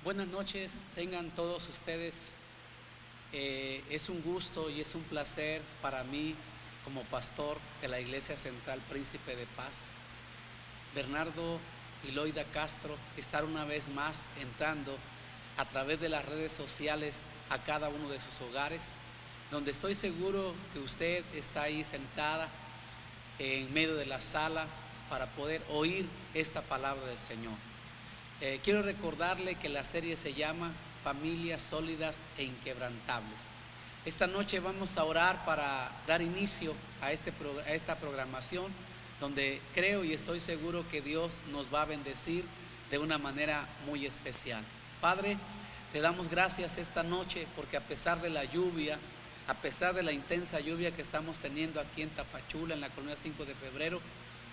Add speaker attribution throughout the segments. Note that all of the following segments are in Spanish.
Speaker 1: Buenas noches, tengan todos ustedes. Es un gusto y es un placer para mí como pastor de la Iglesia Central Príncipe de Paz, Bernardo Iloida Castro, estar una vez más entrando a través de las redes sociales a cada uno de sus hogares, donde estoy seguro que usted está ahí sentada en medio de la sala para poder oír esta palabra del Señor. Quiero recordarle que la serie se llama Familias Sólidas e Inquebrantables. Esta noche vamos a orar para dar inicio a esta programación, donde creo y estoy seguro que Dios nos va a bendecir de una manera muy especial. Padre, te damos gracias esta noche porque a pesar de la lluvia, a pesar de la intensa lluvia que estamos teniendo aquí en Tapachula, en la colonia 5 de febrero,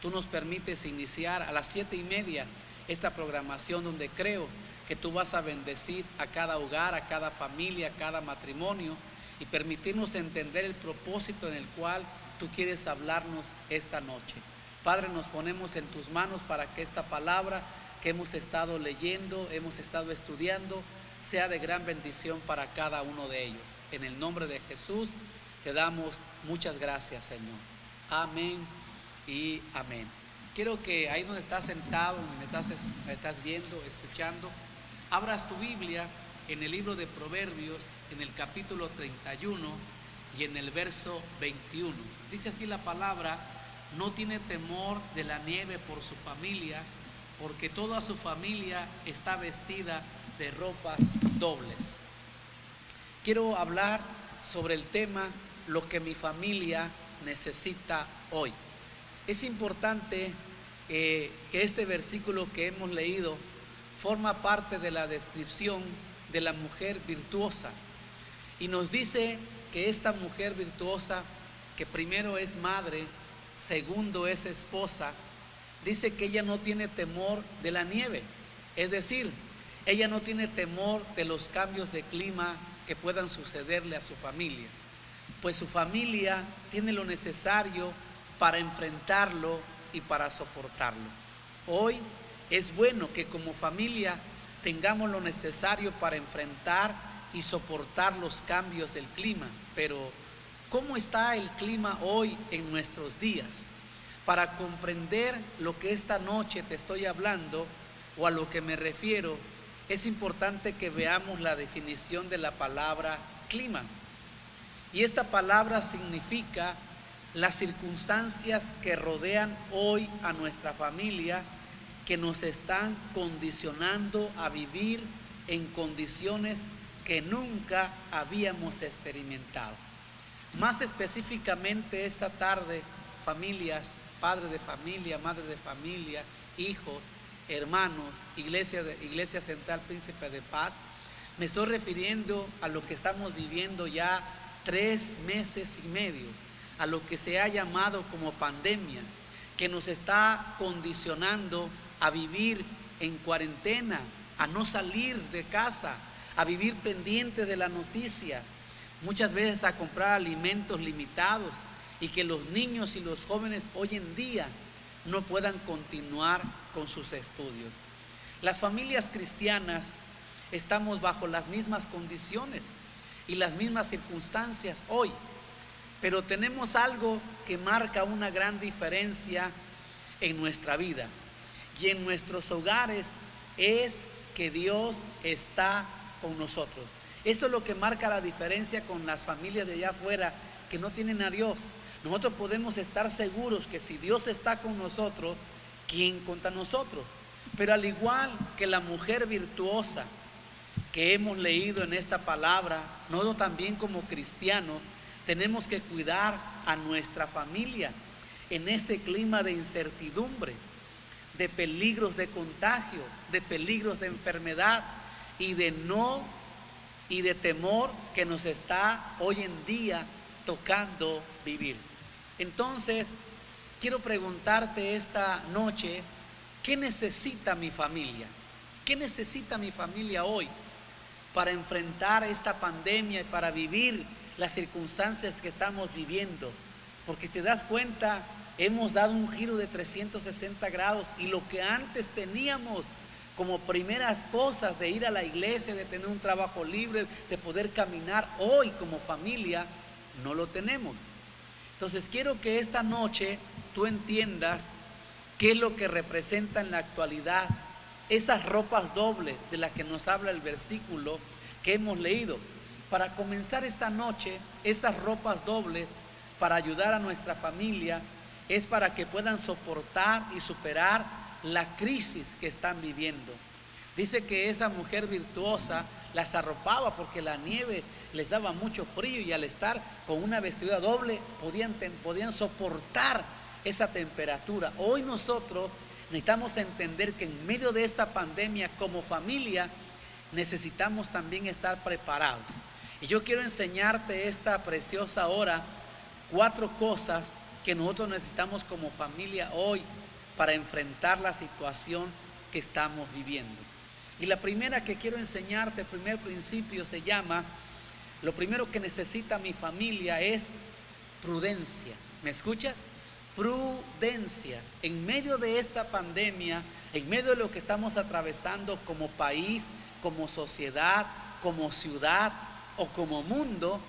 Speaker 1: tú nos permites iniciar a las 7:30 esta programación, donde creo que tú vas a bendecir a cada hogar, a cada familia, a cada matrimonio, y permitirnos entender el propósito en el cual tú quieres hablarnos esta noche. Padre, nos ponemos en tus manos para que esta palabra que hemos estado leyendo, hemos estado estudiando, sea de gran bendición para cada uno de ellos. En el nombre de Jesús te damos muchas gracias, Señor. Amén y amén. Quiero que ahí donde estás sentado, donde me estás viendo, escuchando, abras tu Biblia en el libro de Proverbios, en el capítulo 31 y en el verso 21. Dice así la palabra: no tiene temor de la nieve por su familia, porque toda su familia está vestida de ropas dobles. Quiero hablar sobre el tema lo que mi familia necesita hoy. Es importante que este versículo que hemos leído forma parte de la descripción de la mujer virtuosa, y nos dice que esta mujer virtuosa, que primero es madre, segundo es esposa, dice que ella no tiene temor de la nieve, es decir, ella no tiene temor de los cambios de clima que puedan sucederle a su familia, pues su familia tiene lo necesario para enfrentarlo y para soportarlo. Hoy es bueno que como familia tengamos lo necesario para enfrentar y soportar los cambios del clima, pero ¿cómo está el clima hoy en nuestros días? Para comprender lo que esta noche te estoy hablando o a lo que me refiero, es importante que veamos la definición de la palabra clima. Y esta palabra significa las circunstancias que rodean hoy a nuestra familia, que nos están condicionando a vivir en condiciones que nunca habíamos experimentado. Más específicamente esta tarde, familias, padre de familia, madre de familia, hijos, hermanos, Iglesia Central Príncipe de Paz, me estoy refiriendo a lo que estamos viviendo ya 3 meses y medio, a lo que se ha llamado como pandemia, que nos está condicionando a vivir en cuarentena, a no salir de casa, a vivir pendientes de la noticia, muchas veces a comprar alimentos limitados, y que los niños y los jóvenes hoy en día no puedan continuar con sus estudios. Las familias cristianas estamos bajo las mismas condiciones y las mismas circunstancias hoy, pero tenemos algo que marca una gran diferencia en nuestra vida y en nuestros hogares, es que Dios está con nosotros. Esto es lo que marca la diferencia con las familias de allá afuera que no tienen a Dios. Nosotros podemos estar seguros que si Dios está con nosotros, ¿quién contra nosotros? Pero al igual que la mujer virtuosa que hemos leído en esta palabra, nosotros también como cristianos tenemos que cuidar a nuestra familia en este clima de incertidumbre, de peligros de contagio, de peligros de enfermedad y de temor que nos está hoy en día tocando vivir. Entonces, quiero preguntarte esta noche, ¿qué necesita mi familia? ¿Qué necesita mi familia hoy para enfrentar esta pandemia y para vivir las circunstancias que estamos viviendo? Porque te das cuenta, hemos dado un giro de 360 grados y lo que antes teníamos como primeras cosas de ir a la iglesia, de tener un trabajo libre, de poder caminar hoy como familia, no lo tenemos. Entonces quiero que esta noche tú entiendas qué es lo que representa en la actualidad esas ropas dobles de las que nos habla el versículo que hemos leído. Para comenzar esta noche, esas ropas dobles para ayudar a nuestra familia es para que puedan soportar y superar la crisis que están viviendo. Dice que esa mujer virtuosa las arropaba porque la nieve les daba mucho frío y al estar con una vestidura doble podían soportar esa temperatura. Hoy nosotros necesitamos entender que en medio de esta pandemia como familia necesitamos también estar preparados. Y yo quiero enseñarte esta preciosa hora 4 cosas que nosotros necesitamos como familia hoy para enfrentar la situación que estamos viviendo. Y la primera que quiero enseñarte, el primer principio se llama, lo primero que necesita mi familia es prudencia. ¿Me escuchas? Prudencia. En medio de esta pandemia, en medio de lo que estamos atravesando como país, como sociedad, como ciudad o como mundo,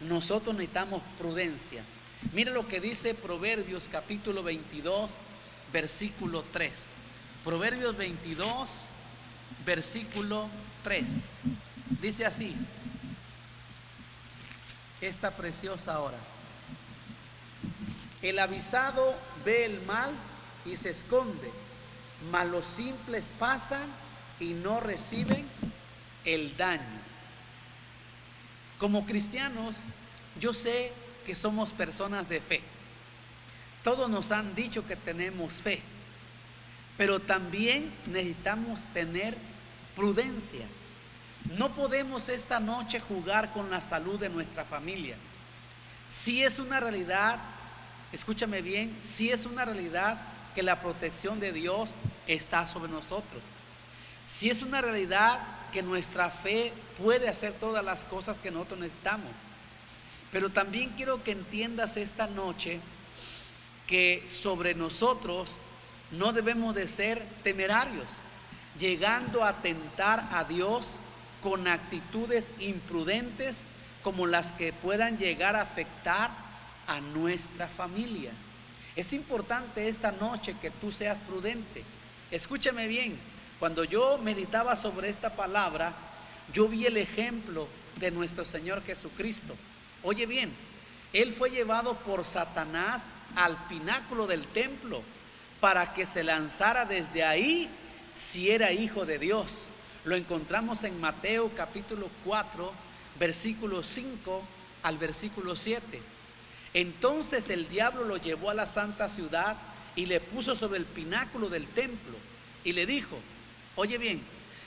Speaker 1: nosotros necesitamos prudencia. Mira lo que dice Proverbios capítulo 22, versículo 3. Proverbios 22, versículo 3. Dice así, esta preciosa hora. El avisado ve el mal y se esconde, mas los simples pasan y no reciben el daño. Como cristianos, yo sé que somos personas de fe. Todos nos han dicho que tenemos fe, pero también necesitamos tener prudencia. No podemos esta noche jugar con la salud de nuestra familia. Si es una realidad, escúchame bien, si es una realidad que la protección de Dios está sobre nosotros. Si es una realidad que nuestra fe puede hacer todas las cosas que nosotros necesitamos. Pero también quiero que entiendas esta noche que sobre nosotros no debemos de ser temerarios, llegando a tentar a Dios con actitudes imprudentes como las que puedan llegar a afectar a nuestra familia. Es importante esta noche que tú seas prudente. Escúchame bien, cuando yo meditaba sobre esta palabra, yo vi el ejemplo de nuestro Señor Jesucristo. Oye bien, Él fue llevado por Satanás al pináculo del templo para que se lanzara desde ahí si era hijo de Dios. Lo encontramos en Mateo capítulo 4, versículo 5 al versículo 7. Entonces el diablo lo llevó a la santa ciudad y le puso sobre el pináculo del templo y le dijo, oye bien,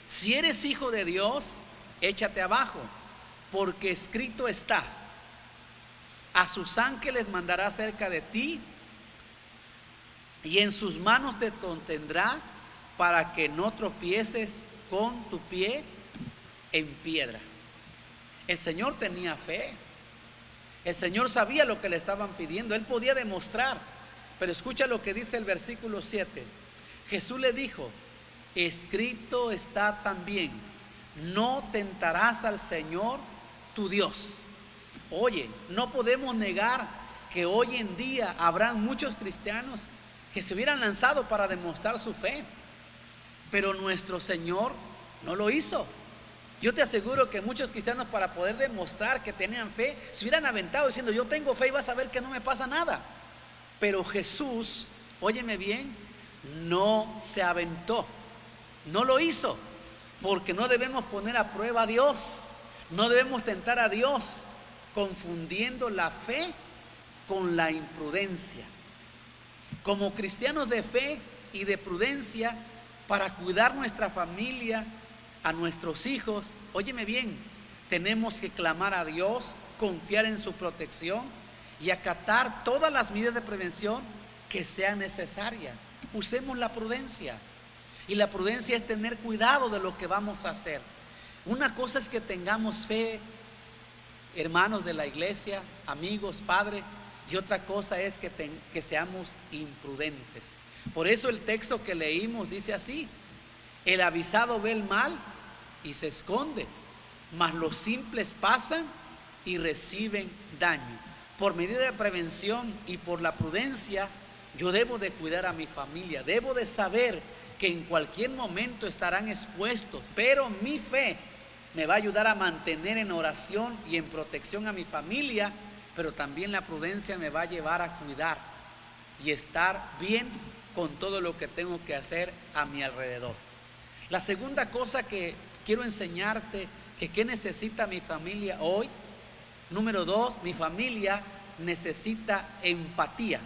Speaker 1: si eres hijo de Dios, échate abajo, porque escrito está, a sus ángeles mandará cerca de ti y en sus manos te sostendrá para que no tropieces con tu pie en piedra. El Señor tenía fe. El Señor sabía lo que le estaban pidiendo. Él podía demostrar. Pero escucha lo que dice el versículo 7. Jesús le dijo, escrito está también, no tentarás al Señor tu Dios. Oye, no podemos negar que hoy en día habrán muchos cristianos que se hubieran lanzado para demostrar su fe. Pero nuestro Señor no lo hizo. Yo te aseguro que muchos cristianos, para poder demostrar que tenían fe, se hubieran aventado diciendo, yo tengo fe y vas a ver que no me pasa nada. Pero Jesús, óyeme bien, no se aventó, no lo hizo, porque no debemos poner a prueba a Dios, no debemos tentar a Dios, confundiendo la fe con la imprudencia. Como cristianos de fe y de prudencia, para cuidar nuestra familia, a nuestros hijos, óyeme bien, tenemos que clamar a Dios, confiar en su protección y acatar todas las medidas de prevención que sean necesarias. Usemos la prudencia, y la prudencia es tener cuidado de lo que vamos a hacer. Una cosa es que tengamos fe, hermanos de la iglesia, amigos, padres, y otra cosa es que seamos imprudentes. Por eso el texto que leímos dice así, El avisado ve el mal y se esconde, mas los simples pasan y reciben daño. Por medida de prevención y por la prudencia, yo debo de cuidar a mi familia, debo de saber que en cualquier momento estarán expuestos, pero mi fe me va a ayudar a mantener en oración y en protección a mi familia, pero también la prudencia me va a llevar a cuidar y estar bien con todo lo que tengo que hacer a mi alrededor. La segunda cosa que quiero enseñarte, que qué necesita mi familia hoy. Número 2, mi familia necesita empatía.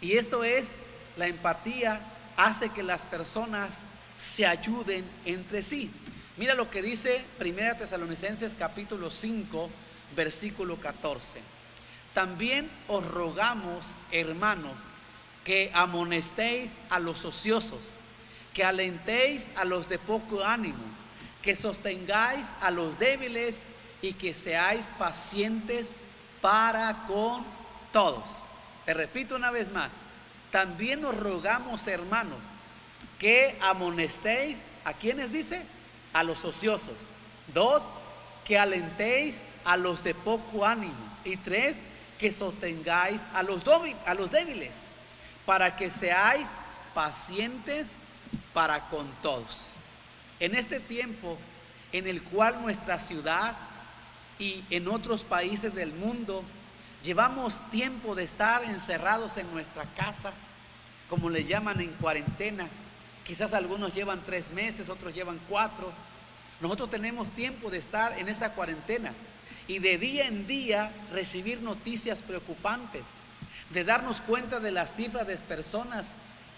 Speaker 1: Y esto es, la empatía hace que las personas se ayuden entre sí. Mira lo que dice 1 Tesalonicenses capítulo 5, versículo 14. También os rogamos, hermanos, que amonestéis a los ociosos, que alentéis a los de poco ánimo, que sostengáis a los débiles y que seáis pacientes para con todos. Te repito una vez más, también os rogamos, hermanos, que amonestéis, ¿a quiénes dice? A los ociosos. 2, que alentéis a los de poco ánimo. Y 3, que sostengáis a los débiles, para que seáis pacientes para con todos. En este tiempo en el cual nuestra ciudad y en otros países del mundo llevamos tiempo de estar encerrados en nuestra casa, como le llaman, en cuarentena. Quizás algunos llevan 3 meses, otros llevan 4. Nosotros tenemos tiempo de estar en esa cuarentena y de día en día recibir noticias preocupantes, de darnos cuenta de las cifras de personas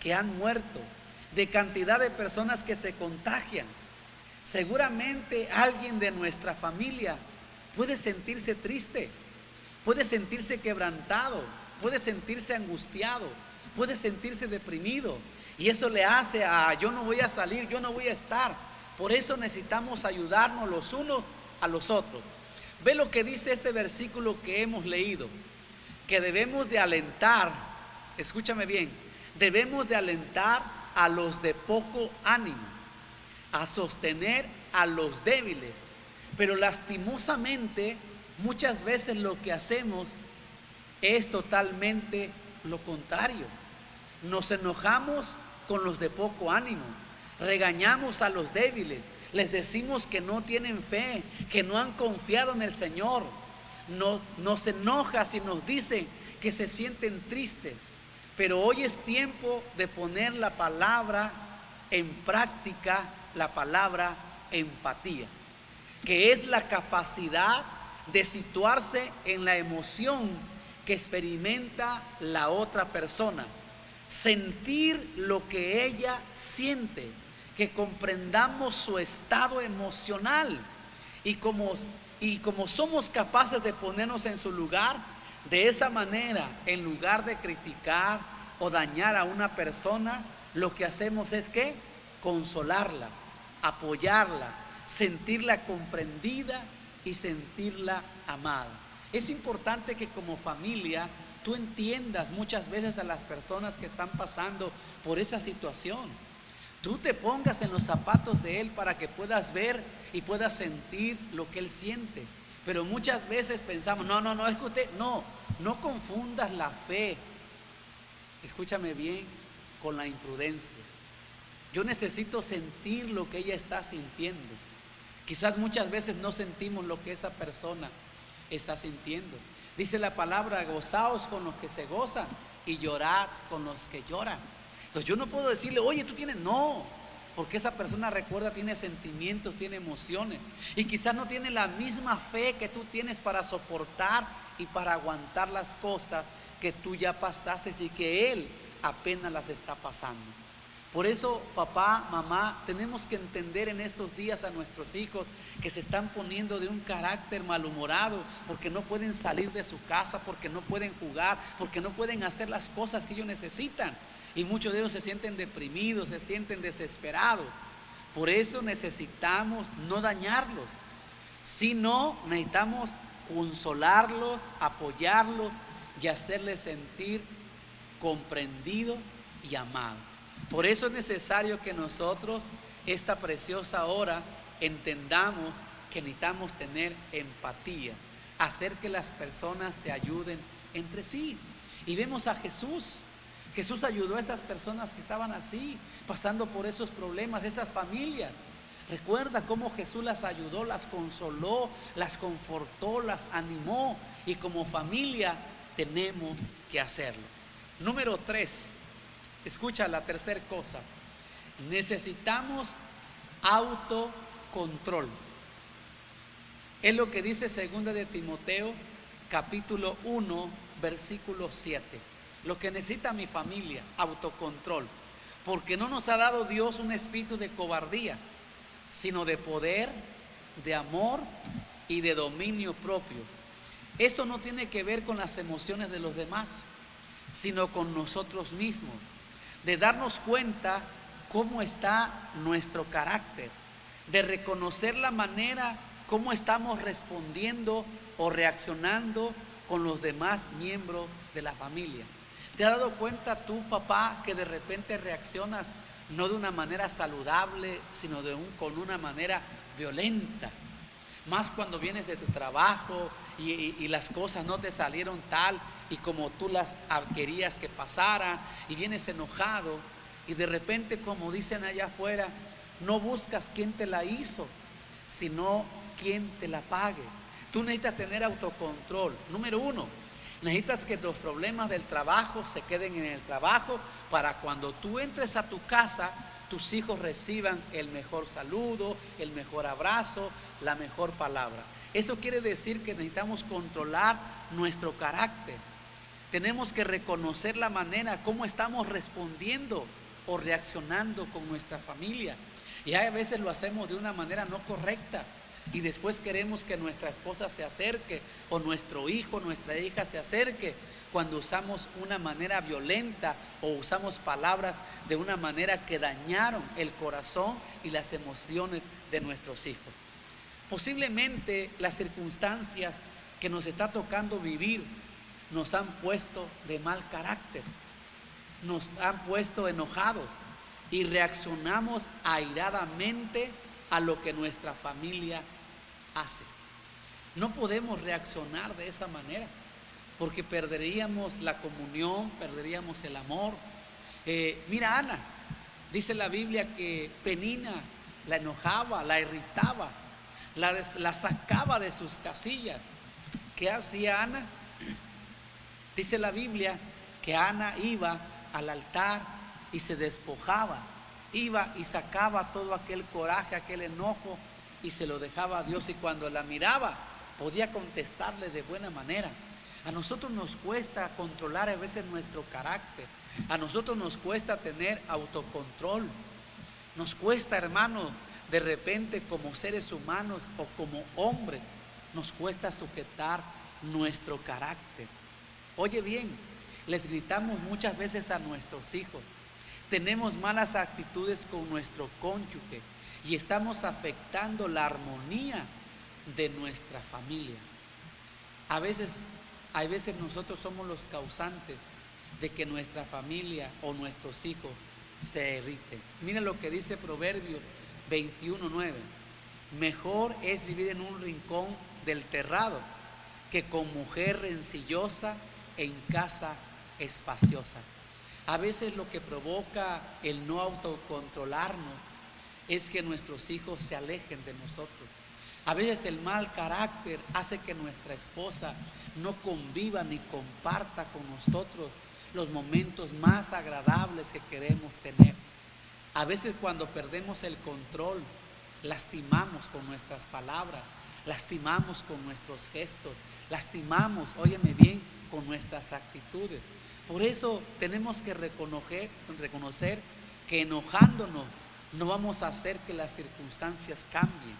Speaker 1: que han muerto, de cantidad de personas que se contagian. Seguramente alguien de nuestra familia puede sentirse triste, puede sentirse quebrantado, puede sentirse angustiado, puede sentirse deprimido, y eso le hace a yo no voy a salir, yo no voy a estar. Por eso necesitamos ayudarnos los unos a los otros. Ve lo que dice este versículo que hemos leído, que debemos de alentar, escúchame bien, debemos de alentar a los de poco ánimo, a sostener a los débiles. Pero lastimosamente muchas veces lo que hacemos es totalmente lo contrario. Nos enojamos con los de poco ánimo, regañamos a los débiles, les decimos que no tienen fe, que no han confiado en el Señor. Nos enoja si nos dicen que se sienten tristes. Pero hoy es tiempo de poner la palabra en práctica, la palabra empatía, que es la capacidad de situarse en la emoción que experimenta la otra persona, sentir lo que ella siente, que comprendamos su estado emocional y como somos capaces de ponernos en su lugar, de esa manera, en lugar de criticar o dañar a una persona, lo que hacemos es que consolarla, apoyarla, sentirla comprendida y sentirla amada. Es importante que como familia tú entiendas muchas veces a las personas que están pasando por esa situación. Tú te pongas en los zapatos de él para que puedas ver y puedas sentir lo que él siente. Pero muchas veces pensamos, no, es que usted, no confundas la fe, escúchame bien, con la imprudencia. Yo necesito sentir lo que ella está sintiendo. Quizás muchas veces no sentimos lo que esa persona está sintiendo. Dice la palabra, gozaos con los que se gozan y llorad con los que lloran. Entonces yo no puedo decirle, oye, tú tienes, no, porque esa persona, recuerda, tiene sentimientos, tiene emociones, y quizás no tiene la misma fe que tú tienes para soportar y para aguantar las cosas que tú ya pasaste y que él apenas las está pasando. Por eso, papá, mamá, tenemos que entender en estos días a nuestros hijos que se están poniendo de un carácter malhumorado porque no pueden salir de su casa, porque no pueden jugar, porque no pueden hacer las cosas que ellos necesitan. Y muchos de ellos se sienten deprimidos, se sienten desesperados. Por eso necesitamos no dañarlos, sino necesitamos consolarlos, apoyarlos y hacerles sentir comprendidos y amados. Por eso es necesario que nosotros, esta preciosa hora, entendamos que necesitamos tener empatía, hacer que las personas se ayuden entre sí. Y vemos a Jesús. Jesús ayudó a esas personas que estaban así, pasando por esos problemas, esas familias. Recuerda cómo Jesús las ayudó, las consoló, las confortó, las animó. Y como familia tenemos que hacerlo. Número 3, escucha la tercera cosa. Necesitamos autocontrol. Es lo que dice 2 de Timoteo, capítulo 1, versículo 7. Lo que necesita mi familia, autocontrol. Porque no nos ha dado Dios un espíritu de cobardía, sino de poder, de amor y de dominio propio. Esto no tiene que ver con las emociones de los demás, sino con nosotros mismos. De darnos cuenta cómo está nuestro carácter, de reconocer la manera cómo estamos respondiendo o reaccionando con los demás miembros de la familia. ¿Te has dado cuenta tú, papá, que de repente reaccionas no de una manera saludable, sino con una manera violenta? Más cuando vienes de tu trabajo y las cosas no te salieron tal y como tú las querías que pasara, y vienes enojado y de repente, como dicen allá afuera, no buscas quién te la hizo, sino quién te la pague. Tú necesitas tener autocontrol. Número 1, necesitas que los problemas del trabajo se queden en el trabajo, para cuando tú entres a tu casa, tus hijos reciban el mejor saludo, el mejor abrazo, la mejor palabra. Eso quiere decir que necesitamos controlar nuestro carácter. Tenemos que reconocer la manera como estamos respondiendo o reaccionando con nuestra familia. Y a veces lo hacemos de una manera no correcta, y después queremos que nuestra esposa se acerque, o nuestro hijo, nuestra hija se acerque, cuando usamos una manera violenta o usamos palabras de una manera que dañaron el corazón y las emociones de nuestros hijos. Posiblemente las circunstancias que nos está tocando vivir nos han puesto de mal carácter, nos han puesto enojados y reaccionamos airadamente a lo que nuestra familia hace. No podemos reaccionar de esa manera, porque perderíamos la comunión, perderíamos el amor. Mira, Ana, dice la Biblia que Penina la enojaba, la irritaba, la sacaba de sus casillas. ¿Qué hacía Ana? Dice la Biblia que Ana iba al altar y se despojaba, iba y sacaba todo aquel coraje, aquel enojo, y se lo dejaba a Dios, y cuando la miraba podía contestarle de buena manera. A nosotros nos cuesta controlar a veces nuestro carácter, a nosotros nos cuesta tener autocontrol, nos cuesta, hermano, de repente como seres humanos o como hombres, nos cuesta sujetar nuestro carácter. Oye bien, les gritamos muchas veces a nuestros hijos, tenemos malas actitudes con nuestro cónyuge y estamos afectando la armonía de nuestra familia. A veces nosotros somos los causantes de que nuestra familia o nuestros hijos se irriten. Mira lo que dice Proverbios 21:9. Mejor es vivir en un rincón del terrado que con mujer rencillosa en casa espaciosa. A veces lo que provoca el no autocontrolarnos es que nuestros hijos se alejen de nosotros. A veces el mal carácter hace que nuestra esposa no conviva ni comparta con nosotros los momentos más agradables que queremos tener. A veces cuando perdemos el control, lastimamos con nuestras palabras, lastimamos con nuestros gestos, lastimamos, óyeme bien, con nuestras actitudes. Por eso tenemos que reconocer que enojándonos no vamos a hacer que las circunstancias cambien,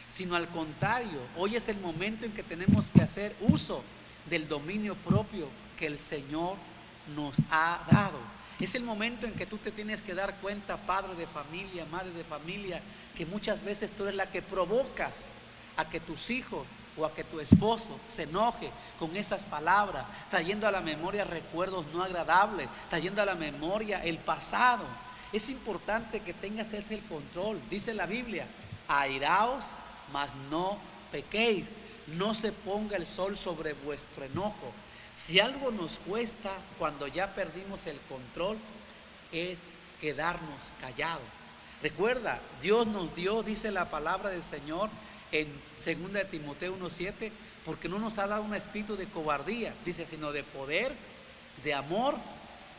Speaker 1: sino al contrario, hoy es el momento en que tenemos que hacer uso del dominio propio que el Señor nos ha dado. Es el momento en que tú te tienes que dar cuenta, padre de familia, madre de familia, que muchas veces tú eres la que provocas a que tus hijos o a que tu esposo se enoje con esas palabras, trayendo a la memoria recuerdos no agradables, trayendo a la memoria el pasado. Es importante que tengas ese el control. Dice la Biblia, airaos, mas no pequéis. No se ponga el sol sobre vuestro enojo. Si algo nos cuesta cuando ya perdimos el control, es quedarnos callados. Recuerda, Dios nos dio, dice la palabra del Señor en 2 de Timoteo 1:7, porque no nos ha dado un espíritu de cobardía, dice, sino de poder, de amor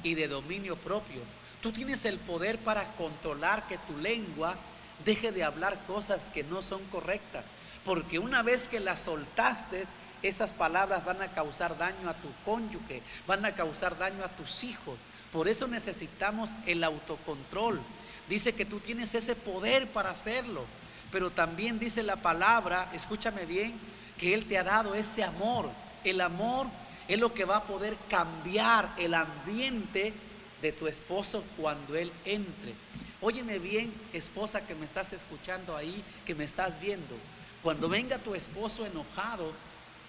Speaker 1: y de dominio propio. Tú tienes el poder para controlar que tu lengua deje de hablar cosas que no son correctas, porque una vez que las soltaste, esas palabras van a causar daño a tu cónyuge, van a causar daño a tus hijos. Por eso necesitamos el autocontrol. Dice que tú tienes ese poder para hacerlo, pero también dice la palabra, escúchame bien, que Él te ha dado ese amor. El amor es lo que va a poder cambiar el ambiente de tu esposo cuando Él entre. Óyeme bien, esposa que me estás escuchando ahí, que me estás viendo. Cuando venga tu esposo enojado,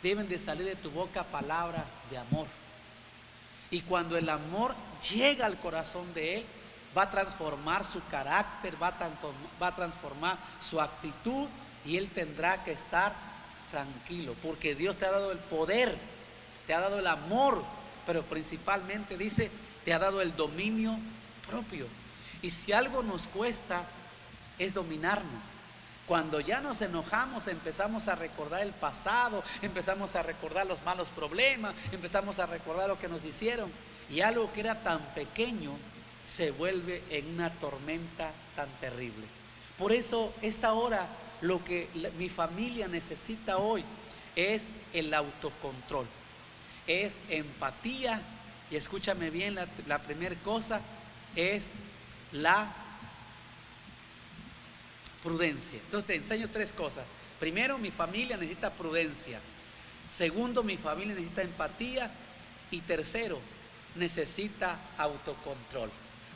Speaker 1: deben de salir de tu boca palabras de amor. Y cuando el amor llega al corazón de él, va a transformar su carácter, va a transformar su actitud, y él tendrá que estar tranquilo, porque Dios te ha dado el poder, te ha dado el amor, pero principalmente dice, te ha dado el dominio propio. Y si algo nos cuesta es dominarnos. Cuando ya nos enojamos, empezamos a recordar el pasado, empezamos a recordar los malos problemas, empezamos a recordar lo que nos hicieron, y algo que era tan pequeño se vuelve en una tormenta tan terrible. Por eso esta hora, lo que mi familia necesita hoy es el autocontrol, es empatía, y escúchame bien, la primera cosa es la prudencia. Entonces te enseño tres cosas. Primero, mi familia necesita prudencia. Segundo, mi familia necesita empatía. Y tercero, necesita autocontrol.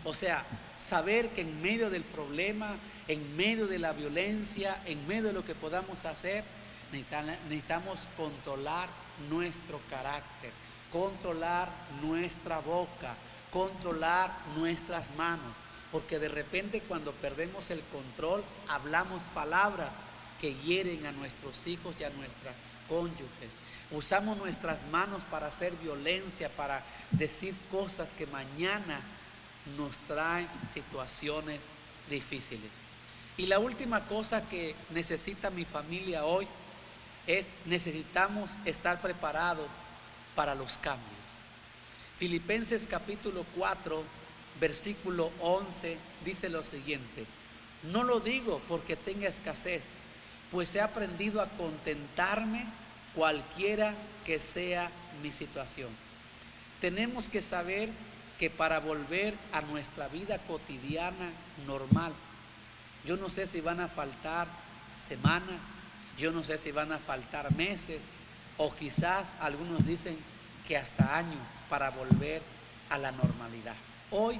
Speaker 1: O sea, saber que en medio del problema, en medio de la violencia, en medio de lo que podamos hacer, necesitamos controlar nuestro carácter, controlar nuestra boca, controlar nuestras manos. Porque de repente cuando perdemos el control, hablamos palabras que hieren a nuestros hijos y a nuestra cónyuge. Usamos nuestras manos para hacer violencia, para decir cosas que mañana nos traen situaciones difíciles. Y la última cosa que necesita mi familia hoy es, necesitamos estar preparados para los cambios. Filipenses capítulo 4, versículo 11 dice lo siguiente: no lo digo porque tenga escasez, pues he aprendido a contentarme cualquiera que sea mi situación. Tenemos que saber que para volver a nuestra vida cotidiana normal, yo no sé si van a faltar semanas, yo no sé si van a faltar meses, o quizás algunos dicen que hasta años para volver a la normalidad. Hoy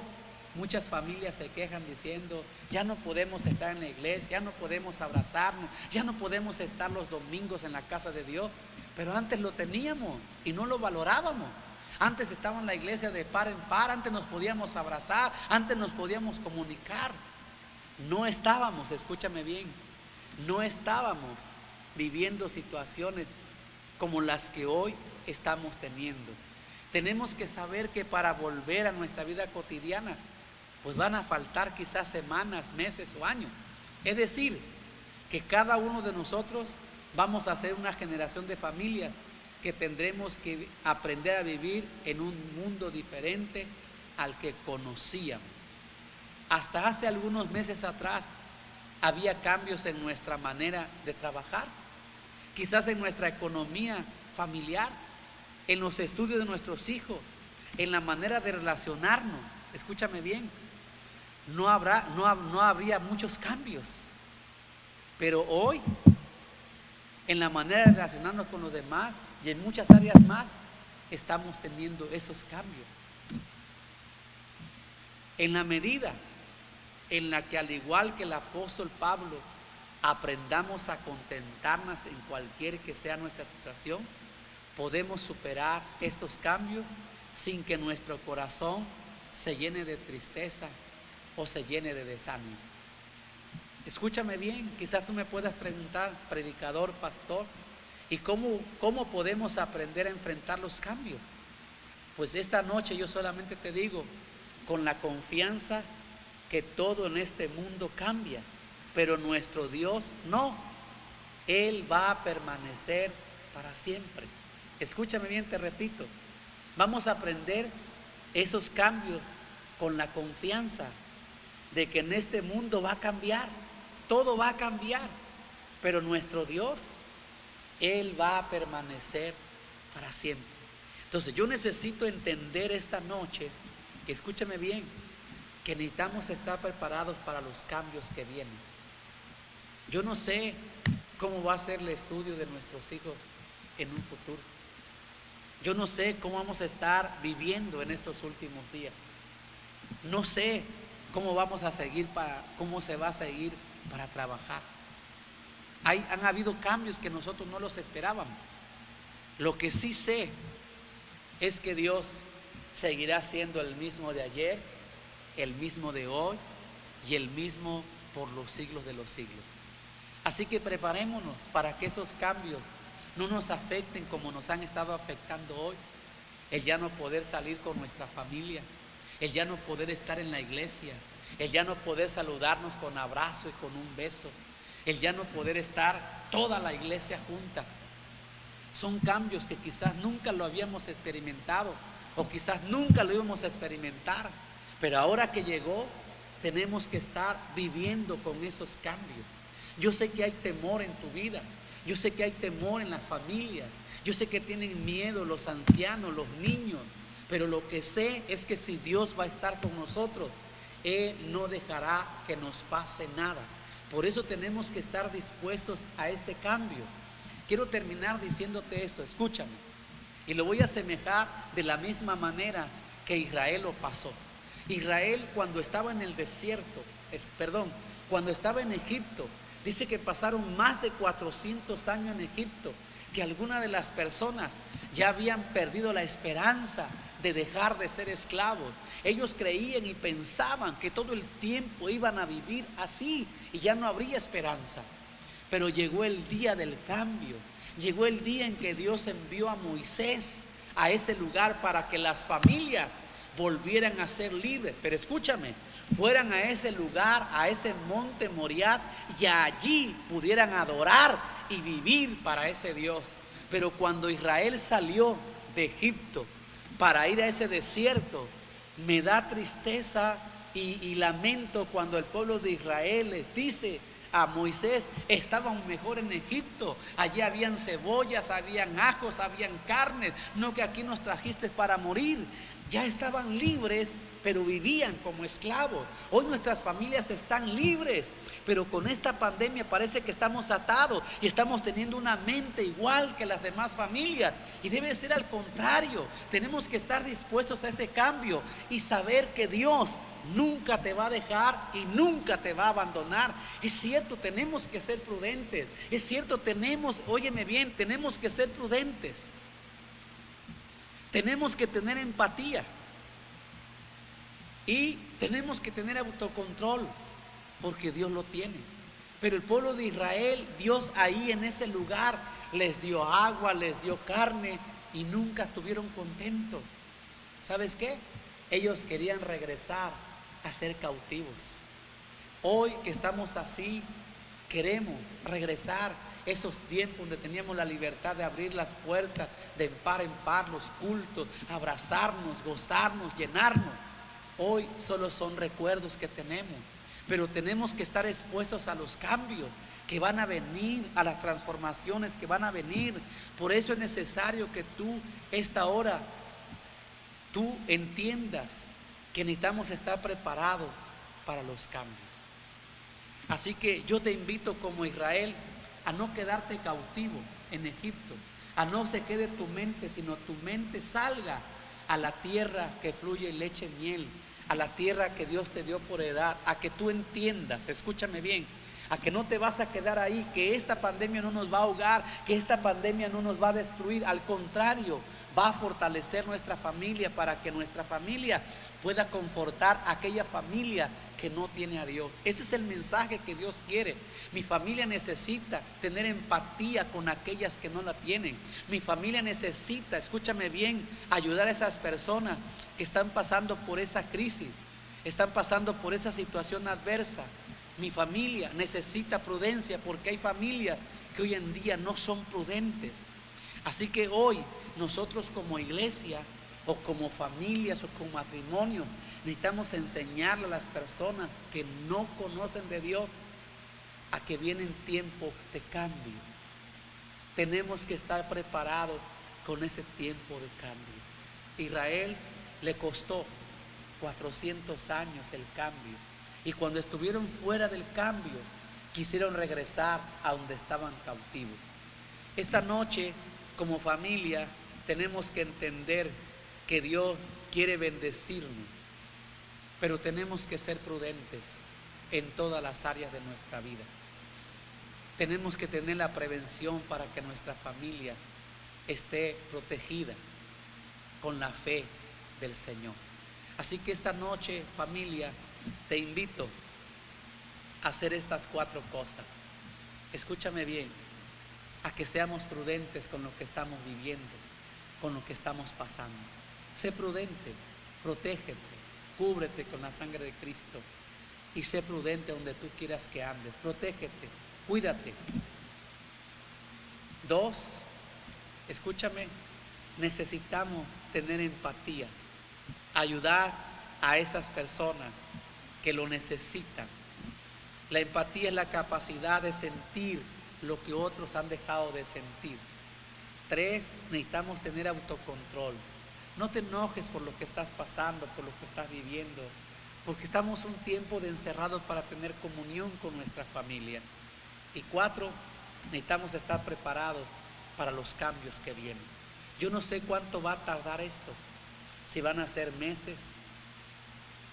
Speaker 1: muchas familias se quejan diciendo, ya no podemos estar en la iglesia, ya no podemos abrazarnos, ya no podemos estar los domingos en la casa de Dios, pero antes lo teníamos y no lo valorábamos. Antes estaba en la iglesia de par en par, antes nos podíamos abrazar, antes nos podíamos comunicar. No estábamos, escúchame bien, no estábamos viviendo situaciones como las que hoy estamos teniendo. Tenemos que saber que para volver a nuestra vida cotidiana, pues van a faltar quizás semanas, meses o años. Es decir, que cada uno de nosotros vamos a ser una generación de familias que tendremos que aprender a vivir en un mundo diferente al que conocíamos. Hasta hace algunos meses atrás había cambios en nuestra manera de trabajar, quizás en nuestra economía familiar, en los estudios de nuestros hijos, en la manera de relacionarnos. Escúchame bien, no habría muchos cambios, pero hoy, en la manera de relacionarnos con los demás y en muchas áreas más, estamos teniendo esos cambios. En la medida en la que, al igual que el apóstol Pablo, aprendamos a contentarnos en cualquier que sea nuestra situación, podemos superar estos cambios sin que nuestro corazón se llene de tristeza o se llene de desánimo. Escúchame bien, quizás tú me puedas preguntar, predicador, pastor, ¿y cómo podemos aprender a enfrentar los cambios? Pues esta noche yo solamente te digo, con la confianza que todo en este mundo cambia, pero nuestro Dios no. Él va a permanecer para siempre. Escúchame bien, te repito, vamos a aprender esos cambios con la confianza de que en este mundo va a cambiar, todo va a cambiar, pero nuestro Dios, Él va a permanecer para siempre. Entonces yo necesito entender esta noche, que escúchame bien, que necesitamos estar preparados para los cambios que vienen. Yo no sé cómo va a ser el estudio de nuestros hijos en un futuro. Yo no sé cómo vamos a estar viviendo en estos últimos días. No sé cómo vamos a seguir cómo se va a seguir para trabajar. Han habido cambios que nosotros no los esperábamos. Lo que sí sé es que Dios seguirá siendo el mismo de ayer, el mismo de hoy y el mismo por los siglos de los siglos. Así que preparémonos para que esos cambios no nos afecten como nos han estado afectando hoy. El ya no poder salir con nuestra familia, el ya no poder estar en la iglesia, el ya no poder saludarnos con abrazo y con un beso, el ya no poder estar toda la iglesia junta. Son cambios que quizás nunca lo habíamos experimentado o quizás nunca lo íbamos a experimentar, pero ahora que llegó tenemos que estar viviendo con esos cambios. Yo sé que hay temor en tu vida, yo sé que hay temor en las familias, yo sé que tienen miedo los ancianos, los niños, pero lo que sé es que si Dios va a estar con nosotros, Él no dejará que nos pase nada. Por eso tenemos que estar dispuestos a este cambio. Quiero terminar diciéndote esto, escúchame, y lo voy a asemejar de la misma manera que Israel lo pasó. Israel cuando estaba en el desierto, cuando estaba en Egipto, dice que pasaron más de 400 años en Egipto, que algunas de las personas ya habían perdido la esperanza de dejar de ser esclavos. Ellos creían y pensaban que todo el tiempo iban a vivir así y ya no habría esperanza. Pero llegó el día del cambio, llegó el día en que Dios envió a Moisés a ese lugar para que las familias volvieran a ser libres. Pero escúchame, fueran a ese lugar, a ese monte Moriah, y allí pudieran adorar y vivir para ese Dios. Pero cuando Israel salió de Egipto para ir a ese desierto, me da tristeza y lamento cuando el pueblo de Israel les dice a Moisés: estaban mejor en Egipto, allí habían cebollas, habían ajos, habían carnes, no que aquí nos trajiste para morir. Ya estaban libres, pero vivían como esclavos. Hoy nuestras familias están libres, pero con esta pandemia parece que estamos atados y estamos teniendo una mente igual que las demás familias, y debe ser al contrario. Tenemos que estar dispuestos a ese cambio y saber que Dios nunca te va a dejar y nunca te va a abandonar. Es cierto, tenemos que ser prudentes. Es cierto, óyeme bien, tenemos que ser prudentes. Tenemos que tener empatía y tenemos que tener autocontrol, porque Dios lo tiene. Pero el pueblo de Israel, Dios ahí en ese lugar les dio agua, les dio carne y nunca estuvieron contentos. ¿Sabes qué? Ellos querían regresar a ser cautivos. Hoy que estamos así, queremos regresar esos tiempos donde teníamos la libertad de abrir las puertas de par en par, los cultos, abrazarnos, gozarnos, llenarnos. Hoy solo son recuerdos que tenemos, pero tenemos que estar expuestos a los cambios que van a venir, a las transformaciones que van a venir. Por eso es necesario que esta hora, tú entiendas que necesitamos estar preparados para los cambios. Así que yo te invito como Israel a no quedarte cautivo en Egipto, a no se quede tu mente, sino tu mente salga a la tierra que fluye leche y miel, a la tierra que Dios te dio por heredad, a que tú entiendas, escúchame bien, a que no te vas a quedar ahí, que esta pandemia no nos va a ahogar, que esta pandemia no nos va a destruir. Al contrario, va a fortalecer nuestra familia para que nuestra familia pueda confortar a aquella familia que no tiene a Dios. Ese es el mensaje que Dios quiere. Mi familia necesita tener empatía con aquellas que no la tienen. Mi familia necesita, escúchame bien, ayudar a esas personas que están pasando por esa crisis, están pasando por esa situación adversa. Mi familia necesita prudencia, porque hay familias que hoy en día no son prudentes. Así que hoy nosotros como iglesia o como familias o como matrimonio necesitamos enseñarle a las personas que no conocen de Dios a que vienen tiempos de cambio. Tenemos que estar preparados con ese tiempo de cambio. Israel le costó 400 años el cambio, y cuando estuvieron fuera del cambio quisieron regresar a donde estaban cautivos. Esta noche como familia tenemos que entender que Dios quiere bendecirnos, pero tenemos que ser prudentes en todas las áreas de nuestra vida. Tenemos que tener la prevención para que nuestra familia esté protegida con la fe del Señor. Así que esta noche, familia, te invito a hacer estas 4 cosas. Escúchame bien, a que seamos prudentes con lo que estamos viviendo, con lo que estamos pasando. Sé prudente, protégete, cúbrete con la sangre de Cristo y sé prudente donde tú quieras que andes. Protégete, cuídate. 2, escúchame, necesitamos tener empatía, ayudar a esas personas que lo necesitan. La empatía es la capacidad de sentir lo que otros han dejado de sentir. 3, necesitamos tener autocontrol. No te enojes por lo que estás pasando, por lo que estás viviendo, porque estamos un tiempo de encerrados para tener comunión con nuestra familia. Y 4, necesitamos estar preparados para los cambios que vienen. Yo no sé cuánto va a tardar esto, si van a ser meses,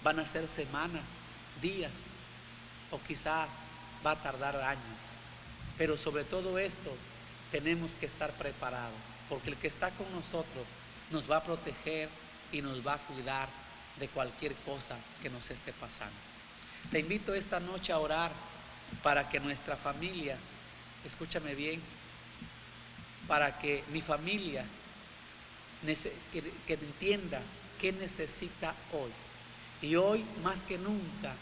Speaker 1: van a ser semanas, días, o quizá va a tardar años. Pero sobre todo esto tenemos que estar preparados, porque el que está con nosotros nos va a proteger y nos va a cuidar de cualquier cosa que nos esté pasando. Te invito esta noche a orar para que nuestra familia, escúchame bien, para que mi familia que entienda qué necesita hoy. Y hoy más que nunca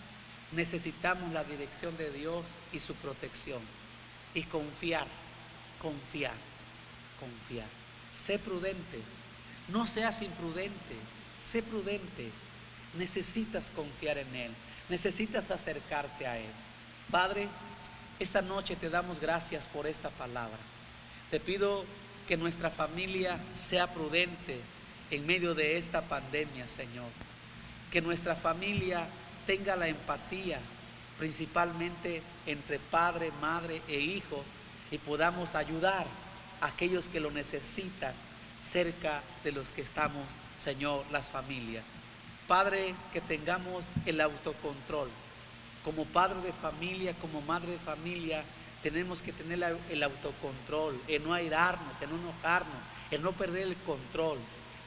Speaker 1: necesitamos la dirección de Dios y su protección. Y confiar. Sé prudente, no seas imprudente, sé prudente. Necesitas confiar en Él, necesitas acercarte a Él. Padre, esta noche te damos gracias por esta palabra. Te pido que nuestra familia sea prudente en medio de esta pandemia, Señor. Que nuestra familia tenga la empatía, principalmente entre padre, madre e hijo, y podamos ayudar a aquellos que lo necesitan cerca de los que estamos, Señor, las familias. Padre, que tengamos el autocontrol. Como padre de familia, como madre de familia, tenemos que tener el autocontrol, en no airarnos, en no enojarnos, en no perder el control,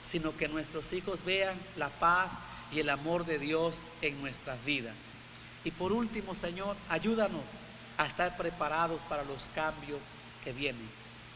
Speaker 1: sino que nuestros hijos vean la paz y el amor de Dios en nuestras vidas. Y por último, Señor, ayúdanos a estar preparados para los cambios que vienen.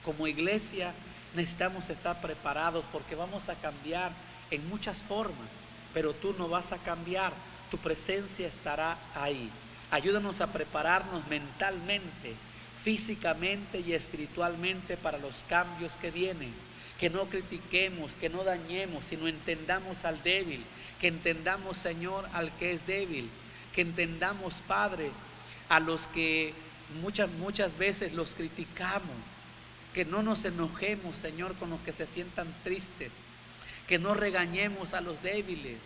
Speaker 1: Como iglesia necesitamos estar preparados porque vamos a cambiar en muchas formas, pero tú no vas a cambiar, tu presencia estará ahí. Ayúdanos a prepararnos mentalmente, físicamente y espiritualmente para los cambios que vienen. Que no critiquemos, que no dañemos, sino entendamos al débil, que entendamos, Señor, al que es débil, que entendamos, Padre, a los que muchas veces los criticamos, que no nos enojemos, Señor, con los que se sientan tristes, que no regañemos a los débiles,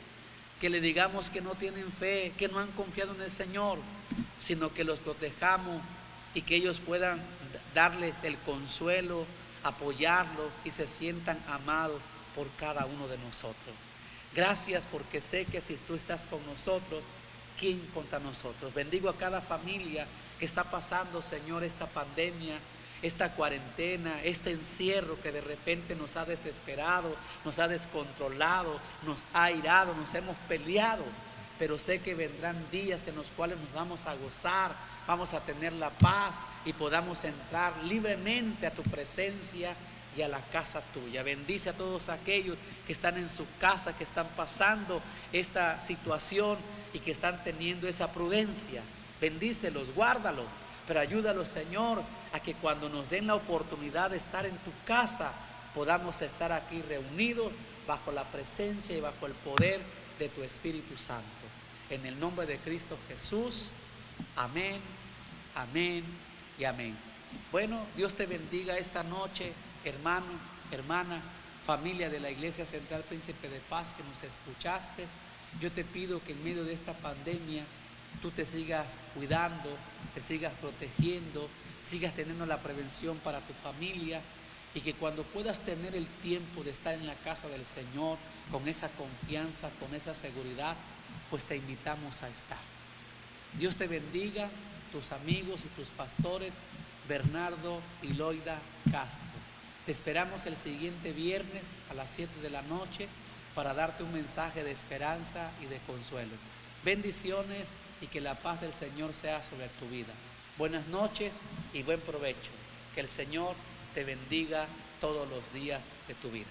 Speaker 1: que le digamos que no tienen fe, que no han confiado en el Señor, sino que los protejamos y que ellos puedan darles el consuelo, apoyarlos y se sientan amados por cada uno de nosotros. Gracias, porque sé que si tú estás con nosotros, ¿quién contra nosotros? Bendigo a cada familia que está pasando, Señor, esta pandemia, esta cuarentena, este encierro que de repente nos ha desesperado, nos ha descontrolado, nos ha airado, nos hemos peleado. Pero sé que vendrán días en los cuales nos vamos a gozar, vamos a tener la paz y podamos entrar libremente a tu presencia y a la casa tuya. Bendice a todos aquellos que están en su casa, que están pasando esta situación y que están teniendo esa prudencia. Bendícelos, guárdalos, pero ayúdalos, Señor, a que cuando nos den la oportunidad de estar en tu casa, podamos estar aquí reunidos bajo la presencia y bajo el poder de tu Espíritu Santo. En el nombre de Cristo Jesús, amén, amén y amén. Bueno, Dios te bendiga esta noche, hermano, hermana, familia de la Iglesia Central Príncipe de Paz que nos escuchaste. Yo te pido que en medio de esta pandemia tú te sigas cuidando, te sigas protegiendo, sigas teniendo la prevención para tu familia, y que cuando puedas tener el tiempo de estar en la casa del Señor con esa confianza, con esa seguridad, pues te invitamos a estar. Dios te bendiga, tus amigos y tus pastores, Bernardo y Loida Castro. Te esperamos el siguiente viernes a las 7 de la noche para darte un mensaje de esperanza y de consuelo. Bendiciones y que la paz del Señor sea sobre tu vida. Buenas noches y buen provecho. Que el Señor te bendiga todos los días de tu vida.